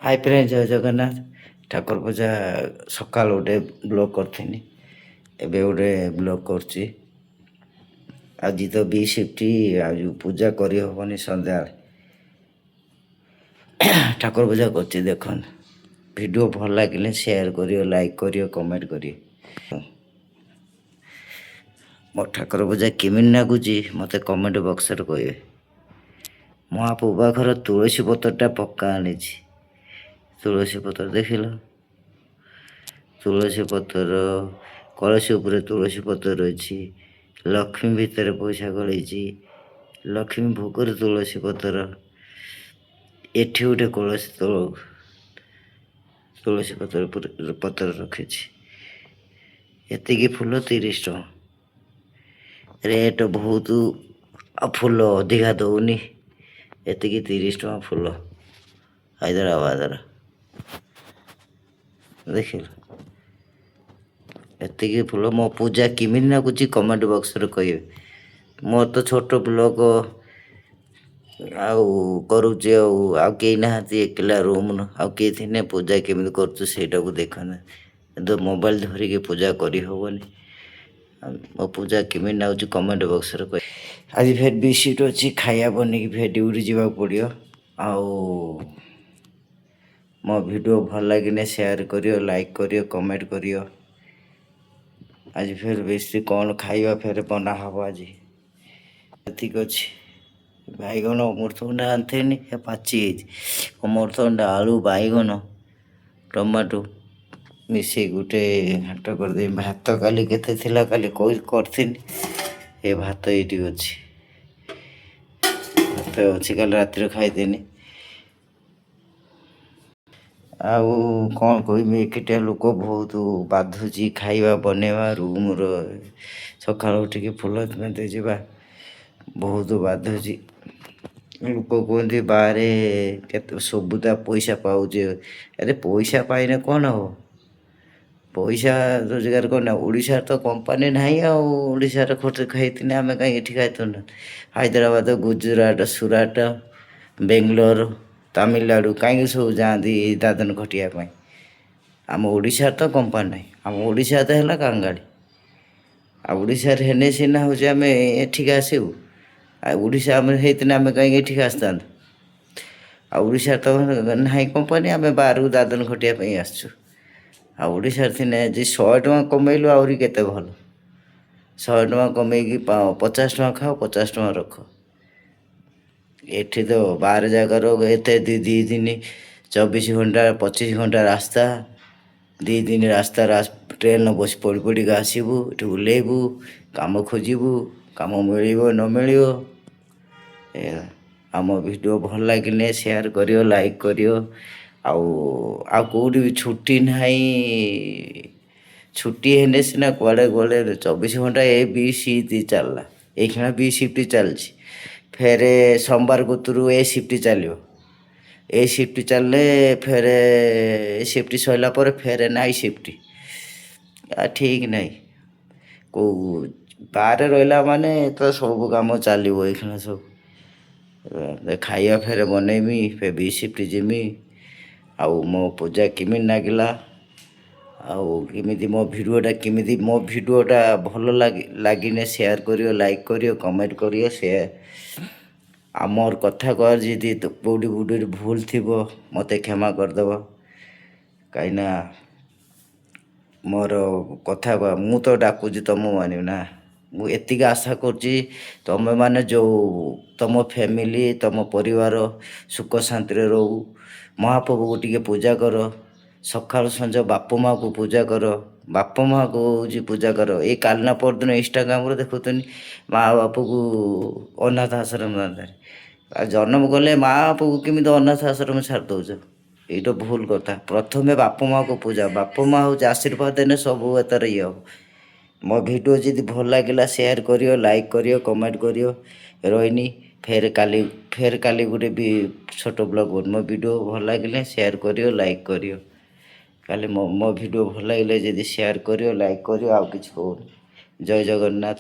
High friend ଜୟ ଜଗନ୍ନାଥ। ଠାକୁର ପୂଜା ସକାଳୁ ଗୋଟେ blog କରିଥିଲି, ଏବେ ଗୋଟେ ବ୍ଲଗ୍ କରୁଛି। ଆଜି ତ ବି ସିଫ୍ଟ, ଆଉ ପୂଜା କରିହେବନି ସନ୍ଧ୍ୟାବେଳେ। ଠାକୁର ପୂଜା କରୁଛି ଦେଖନ୍ତୁ। ଭିଡ଼ିଓ ଭଲ ଲାଗିଲେ ସେୟାର କରିବ, ଲାଇକ୍ କରିବ, କମେଣ୍ଟ କରିବ। ମୋ ଠାକୁର ପୂଜା କେମିତି ଲାଗୁଛି ମୋତେ କମେଣ୍ଟ ବକ୍ସରେ କହିବେ। ମହାପ୍ରଭୁ ପାଖର ତୁଳସୀ ପତ୍ରଟା ପକ୍କା ଆଣିଛି। ତୁଳସୀ ପତ୍ର ଦେଖିଲ, ତୁଳସୀ ପତ୍ର କଳସୀ ଉପରେ ତୁଳସୀ ପତ୍ର ରହିଛି। ଲକ୍ଷ୍ମୀ ଭିତରେ ପଇସା ଗଳେଇଛି। ଲକ୍ଷ୍ମୀ ଭୋଗରେ ତୁଳସୀ ପତ୍ର। ଏଠି ଗୋଟେ କଳସୀ ତୁଳସୀ ପତ୍ର ରଖିଛି। ଏତିକି ଫୁଲ 30 ଟଙ୍କା। ରେଟ୍ ବହୁତ, ଆଉ ଫୁଲ ଅଧିକା ଦଉନି। ଏତିକି 30 ଟଙ୍କା ଫୁଲ ହାଇଦ୍ରାବାଦର। ଦେଖିଲ, ଏତିକି ଫୁଲ। ମୋ ପୂଜା କେମିତି ଲାଗୁଛି କମେଣ୍ଟ ବକ୍ସରେ କହିବେ। ମୋର ତ ଛୋଟ ବ୍ଲଗ ଆଉ କରୁଛି, ଆଉ କେହି ନାହାନ୍ତି, ଏକଲା ରୁମ୍। ଆଉ କେହି ଥିନେ ପୂଜା କେମିତି କରୁଛୁ ସେଇଟାକୁ ଦେଖନା। କିନ୍ତୁ ମୋବାଇଲ ଧରିକି ପୂଜା କରିହେବନି। ମୋ ପୂଜା କେମିତି ଲାଗୁଛି କମେଣ୍ଟ ବକ୍ସରେ କହିବେ। ଆଜି ଫେର ବି ସିଟ୍ ଅଛି, ଖାଇବା ବନେଇକି ଫେର ଡ୍ୟୁଟି ଯିବାକୁ ପଡ଼ିବ। ଆଉ ମୋ ଭିଡ଼ିଓ ଭଲ ଲାଗିଲେ ସେୟାର କରିବ, ଲାଇକ୍ କରିବ, କମେଣ୍ଟ କରିବ। ଆଜି ଫେର ବେଶୀ କ'ଣ ଖାଇବା ଫେର ବନା ହେବ ଆଜି। ଏତିକି ଅଛି। ବାଇଗଣ ଅମୃତଭଣ୍ଡା ଆଣିଥିଲି, ପାଚିଯାଇଛି। ଅମୃତଭଣ୍ଡା, ଆଳୁ, ବାଇଗଣ, ଟମାଟୋ ମିଶେଇ ଗୋଟେ ଘାଣ୍ଟ କରିଦେବି। ଭାତ କାଲି କେତେ ଥିଲା, କାଲି କରିଥିଲି। ଏ ଭାତ ଏଇଠି ଅଛି। ଭାତ ଅଛି, କାଲି ରାତିରେ ଖାଇଦେନି। ଆଉ କ'ଣ କହିବି, ଏକିଟିଆ ଲୋକ, ବହୁତ ବାଧୁଛି ଖାଇବା ବନେଇବା। ରୁମ୍ର ସକାଳୁ ଉଠିକି ଫୁଲ ମେଞ୍ଚେ ଯିବା ବହୁତ ବାଧୁଛି। ଲୋକ କୁହନ୍ତି ବାହାରେ କେତେ ସୁବିଧା ପଇସା ପାଉଛି। ଆରେ ପଇସା ପାଇଲେ କ'ଣ ହେବ? ପଇସା ରୋଜଗାର କ'ଣ? ଓଡ଼ିଶାରେ ତ କମ୍ପାନୀ ନାହିଁ। ଆଉ ଓଡ଼ିଶାରେ ଖର୍ଚ୍ଚ ଖାଇଥିଲେ ଆମେ କାହିଁ ଏଠି ଖାଇଥାନ୍ତୁ? ହାଇଦ୍ରାବାଦ, ଗୁଜୁରାଟ, ସୁରାଟ, ବେଙ୍ଗଲୋର, ତାମିଲନାଡ଼ୁ କାହିଁକି ସବୁ ଯାଆନ୍ତି ଦାଦନ ଖଟିବା ପାଇଁ? ଆମ ଓଡ଼ିଶାରେ ତ କମ୍ପାନୀ ନାହିଁ। ଆମ ଓଡ଼ିଶା ତ ହେଲା କାଙ୍ଗାଳି। ଆଉ ଓଡ଼ିଶାରେ ହେଲେ ସିନା ହେଉଛି ଆମେ ଏଠିକି ଆସିବୁ। ଆଉ ଓଡ଼ିଶା ଆମେ ହେଇଥିଲେ ଆମେ କାହିଁକି ଏଠିକି ଆସିଥାନ୍ତୁ? ଆଉ ଓଡ଼ିଶାରେ ତ ନାହିଁ କମ୍ପାନୀ, ଆମେ ବାହାରକୁ ଦାଦନ ଖଟିବା ପାଇଁ ଆସିଛୁ। ଆଉ ଓଡ଼ିଶାରେ ଥିଲେ ଯେ 100 ଟଙ୍କା କମେଇଲୁ ଆହୁରି କେତେ ଭଲ। 100 ଟଙ୍କା କମେଇକି 50 ଟଙ୍କା ଖାଅ, 50 ଟଙ୍କା ରଖ। ଏଠି ତ ବାହାର ଜାଗାର ଏତେ ଦୁଇ ଦିନ 24 ଘଣ୍ଟା 25 ଘଣ୍ଟା ରାସ୍ତା। 2 ଦିନ ରାସ୍ତା ଟ୍ରେନ୍ରେ ବସି ପଡ଼ିକା ଆସିବୁ, ଏଠି ଓହ୍ଲେଇବୁ, କାମ ଖୋଜିବୁ, କାମ ମିଳିବ ନ ମିଳିବ। ଆମ ଭିଡ଼ିଓ ଭଲ ଲାଗିଲେ ସେୟାର କରିବ, ଲାଇକ୍ କରିବ। ଆଉ କେଉଁଠି ବି ଛୁଟି ନାହିଁ। ଛୁଟି ହେଲେ ସିନା କୁଆଡ଼େ ଗଲେ 24 ଘଣ୍ଟା ଏ ବି ସିଫ୍ଟ ଚାଲିଲା। ଏଇକ୍ଷିଣା ବି ସିଫ୍ଟ ଚାଲିଛି। ଫେରେ ସୋମବାର କତୁରୁ ଏ ସିଫ୍ଟ ଚାଲିବ। ଏ ସିଫ୍ଟ ଚାଲିଲେ ଫେରେ ଏ ସିଫ୍ଟ ସରିଲା ପରେ ଫେରେ ନାଇଟ୍ ସିଫ୍ଟ। ଠିକ୍ ନାହିଁ। କେଉଁ ବାହାରେ ରହିଲା ମାନେ ତ ସବୁ କାମ ଚାଲିବ ଏଇକ୍ଷିଣା ସବୁ। ଖାଇବା ଫେରେ ବନେଇମି, ଫେରେ ବି ସିଫ୍ଟ ଯିମି। ଆଉ ମୋ ପୂଜା କେମିତି ଲାଗିଲା, ଆଉ କେମିତି ମୋ ଭିଡ଼ିଓଟା ଭଲ ଲାଗିଲେ ସେୟାର କରିବ, ଲାଇକ୍ କରିବ, କମେଣ୍ଟ କରିବ। ଆଉ ମୋର କଥା କର ଯଦି କେଉଁଠି ଭୁଲ ଥିବ ମୋତେ କ୍ଷମା କରିଦେବ। କାହିଁକିନା ମୋର କଥା ମୁଁ ତ ଡାକୁଛି ତୁମ ମାନିବ ନା। ମୁଁ ଏତିକି ଆଶା କରୁଛି ତୁମେମାନେ ତୁମ ଫ୍ୟାମିଲି, ତୁମ ପରିବାର ସୁଖ ଶାନ୍ତିରେ ରହୁ। ମହାପ୍ରଭୁକୁ ଟିକେ ପୂଜା କର। ସକାଳୁ ସଞ୍ଜ ବାପ ମାଆକୁ ପୂଜା କର। ବାପ ମାଆକୁ ହେଉଛି ପୂଜା କର। ଏଇ କାଲି ନା ପରଦିନ ଇନଷ୍ଟାଗ୍ରାମରେ ଦେଖୁଥିଲି ମାଆ ବାପକୁ ଅନାଥ ଆଶ୍ରମ ଆଉ ଜନ୍ମ କଲେ ମାଆ ବାପକୁ କେମିତି ଅନାଥ ଆଶ୍ରମ ଛାଡ଼ି ଦେଉଛ? ଏଇଟା ଭୁଲ କଥା। ପ୍ରଥମେ ବାପ ମାଆକୁ ପୂଜା। ବାପ ମାଆ ହେଉଛି ଆଶୀର୍ବାଦ ଦେଲେ ସବୁ ଏଥର ଇଏ ହେବ। ମୋ ଭିଡ଼ିଓ ଯଦି ଭଲ ଲାଗିଲା ସେୟାର କରିବ, ଲାଇକ୍ କରିବ, କମେଣ୍ଟ କରିବ। ରହିନି, ଫେର କାଲି ଗୋଟେ ବି ଛୋଟ ବ୍ଲଗ୍। ମୋ ଭିଡ଼ିଓ ଭଲ ଲାଗିଲେ ସେୟାର କରିବ, ଲାଇକ୍ କରିବ। କାଲି ମୋ ଭିଡ଼ିଓ ଭଲ ଲାଗିଲେ ଯଦି ସେୟାର କରିବ, ଲାଇକ୍ କରିବ। ଆଉ କିଛି କହୁନି। ଜୟ ଜଗନ୍ନାଥ।